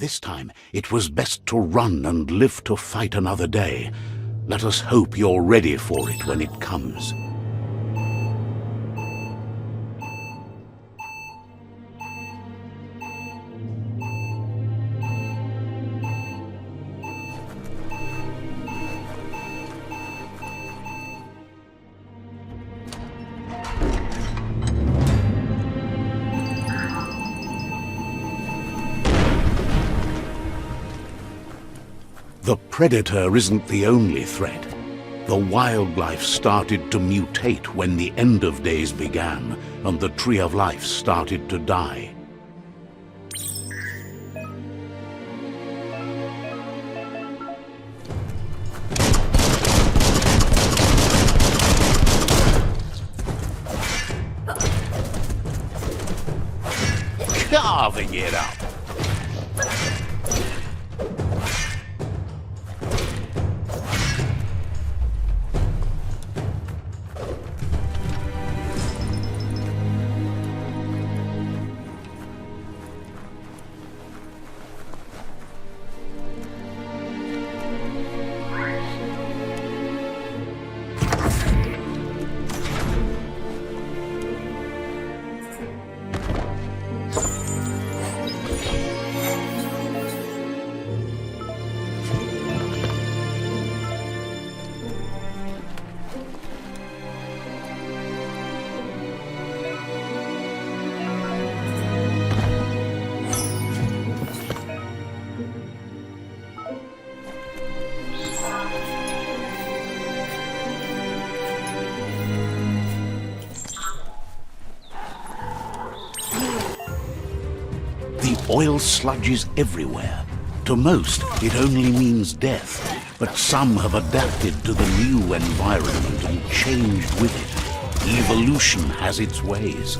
This time, it was best to run and live to fight another day. Let us hope you're ready for it when it comes. The predator isn't the only threat. The wildlife started to mutate when the end of days began, and the tree of life started to die. Carving it up! Oil sludges everywhere. To most, it only means death, but some have adapted to the new environment and changed with it. Evolution has its ways.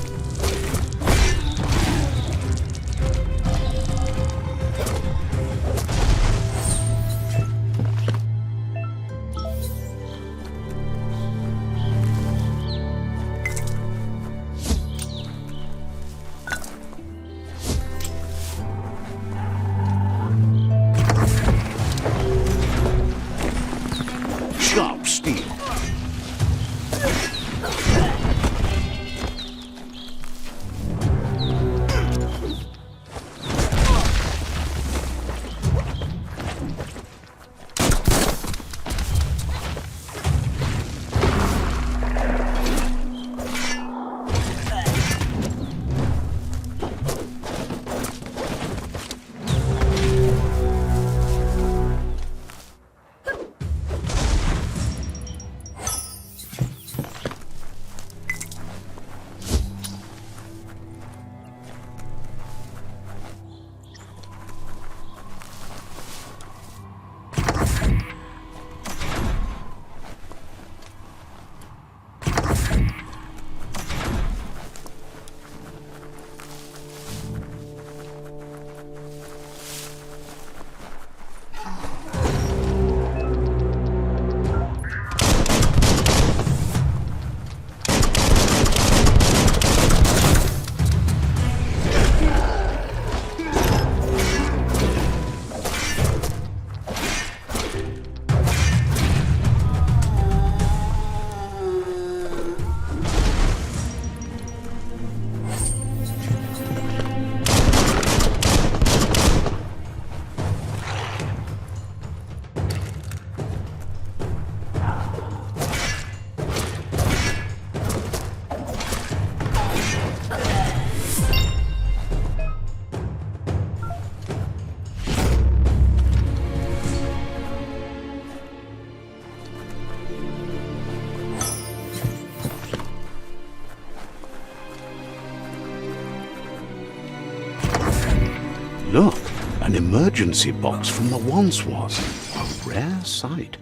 Sharp steel. Look, an emergency box from the once was. A rare sight.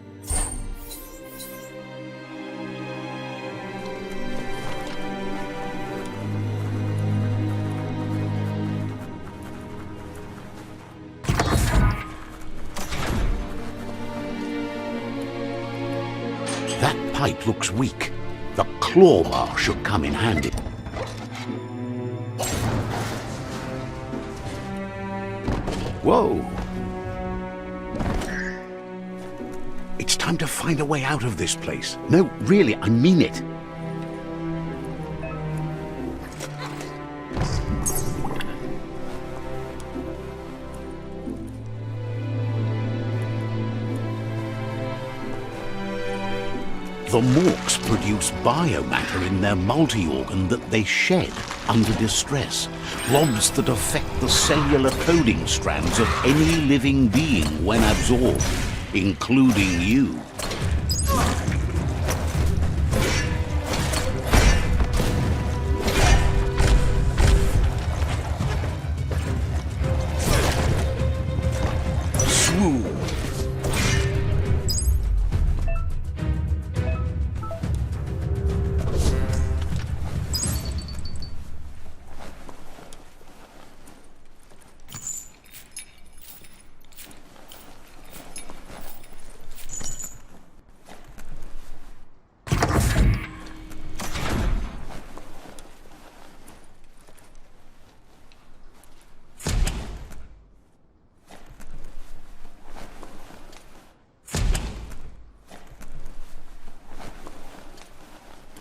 That pipe looks weak. The claw bar should come in handy. Whoa! It's time to find a way out of this place. No, really, I mean it. The morks produce biomatter in their multi-organ that they shed under distress, blobs that affect the cellular coding strands of any living being when absorbed, including you. Swoon.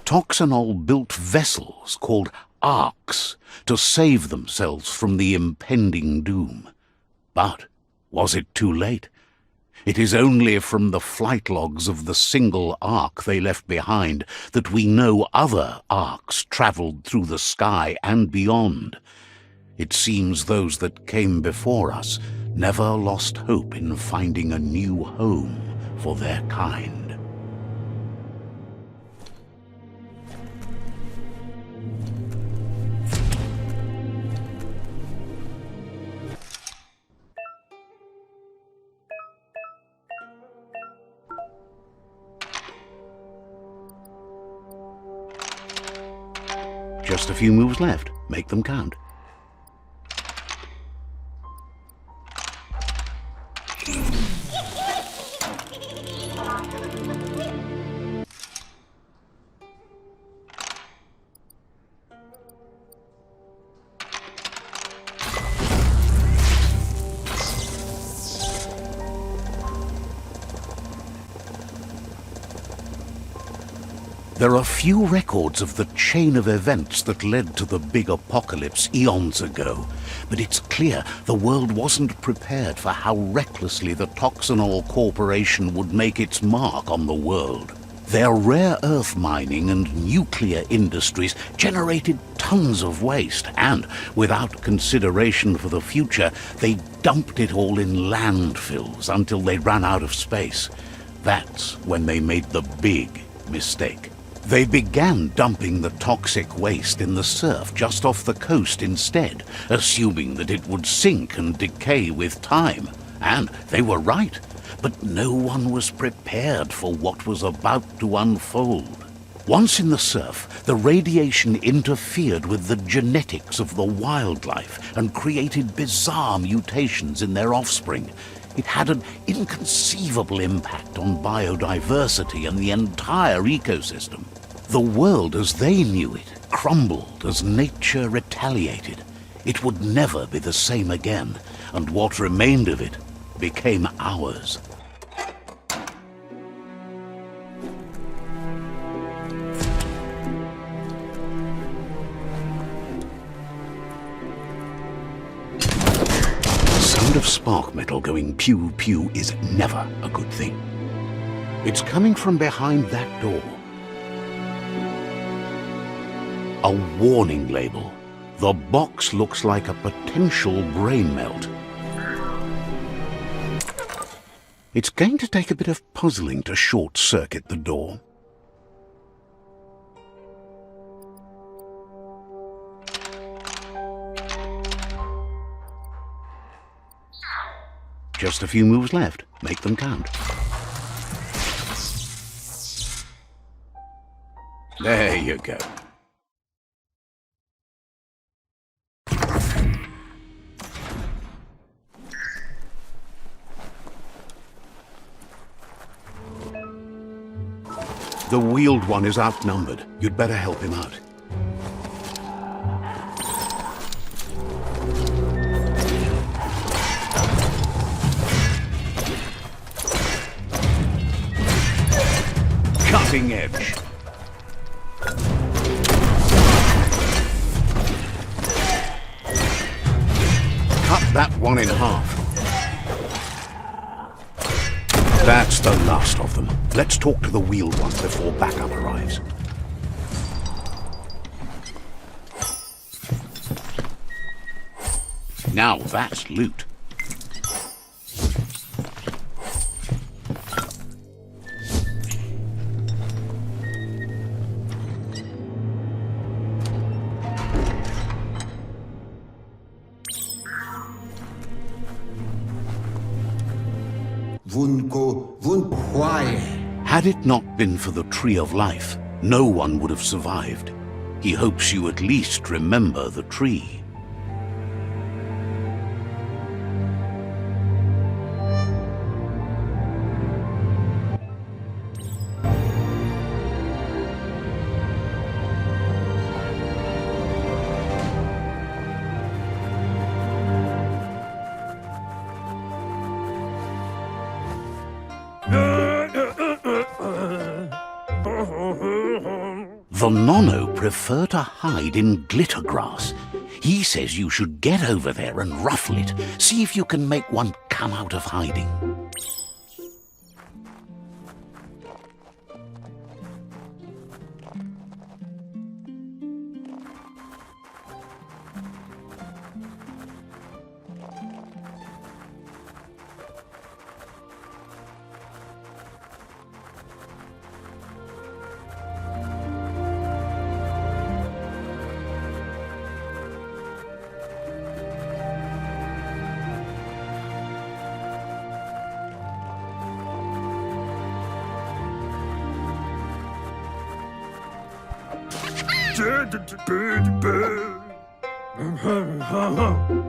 Toxanol built vessels called arks to save themselves from the impending doom. But was it too late? It is only from the flight logs of the single ark they left behind that we know other arks travelled through the sky and beyond. It seems those that came before us never lost hope in finding a new home for their kind. Just a few moves left. Make them count. There are few records of the chain of events that led to the big apocalypse eons ago, but it's clear the world wasn't prepared for how recklessly the Toxanol Corporation would make its mark on the world. Their rare earth mining and nuclear industries generated tons of waste, and, without consideration for the future, they dumped it all in landfills until they ran out of space. That's when they made the big mistake. They began dumping the toxic waste in the surf just off the coast instead, assuming that it would sink and decay with time. And they were right, but no one was prepared for what was about to unfold. Once in the surf, the radiation interfered with the genetics of the wildlife and created bizarre mutations in their offspring. It had an inconceivable impact on biodiversity and the entire ecosystem. The world as they knew it crumbled as nature retaliated. It would never be the same again, and what remained of it became ours. Of spark metal going pew-pew is never a good thing. It's coming from behind that door. A warning label. The box looks like a potential brain melt. It's going to take a bit of puzzling to short-circuit the door. Just a few moves left. Make them count. There you go. The wheeled one is outnumbered. You'd better help him out. missing edge. Cut that one in half. That's the last of them. Let's talk to the wheeled one before backup arrives. Now that's loot. Had it not been for the Tree of Life, no one would have survived. He hopes you at least remember the tree. The Nono prefer to hide in glitter grass. He says you should get over there and ruffle it. See if you can make one come out of hiding.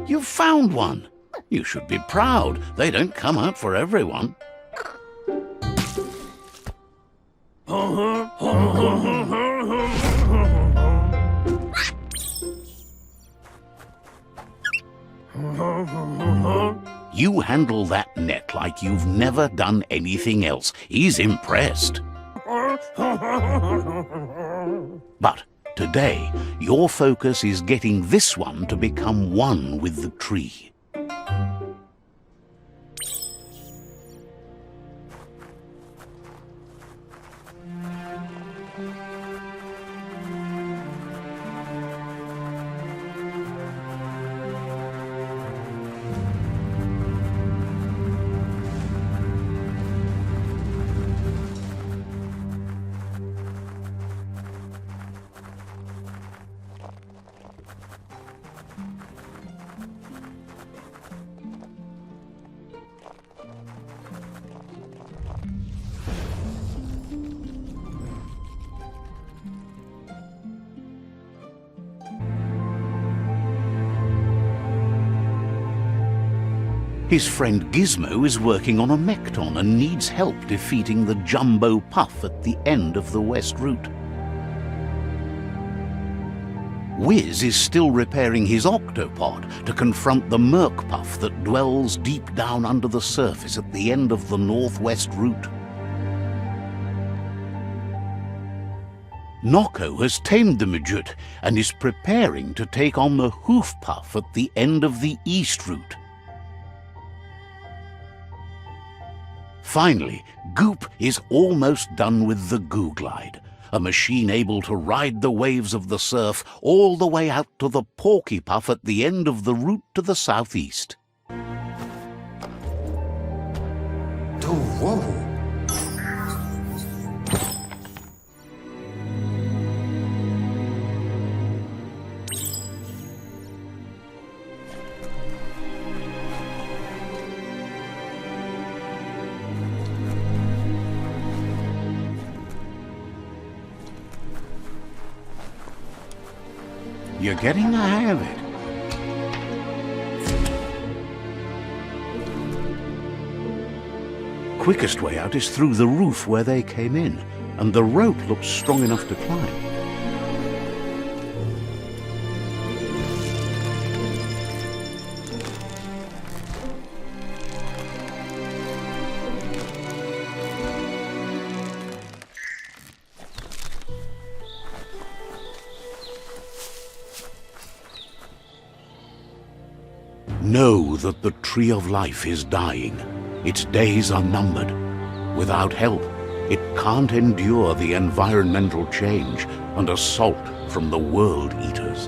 You found one. You should be proud. They don't come out for everyone. You handle that net like you've never done anything else. He's impressed. But today, your focus is getting this one to become one with the tree. His friend Gizmo is working on a Mekton and needs help defeating the Jumbo Puff at the end of the West Route. Wiz is still repairing his octopod to confront the Merc Puff that dwells deep down under the surface at the end of the Northwest Route. Nocco has tamed the Midget and is preparing to take on the Hoof Puff at the end of the East Route. Finally, Goop is almost done with the Goo Glide, a machine able to ride the waves of the surf all the way out to the Porky Puff at the end of the route to the southeast. You're getting the hang of it. Quickest way out is through the roof where they came in, and the rope looks strong enough to climb. Know that the Tree of Life is dying. Its days are numbered. Without help, it can't endure the environmental change and assault from the World Eaters.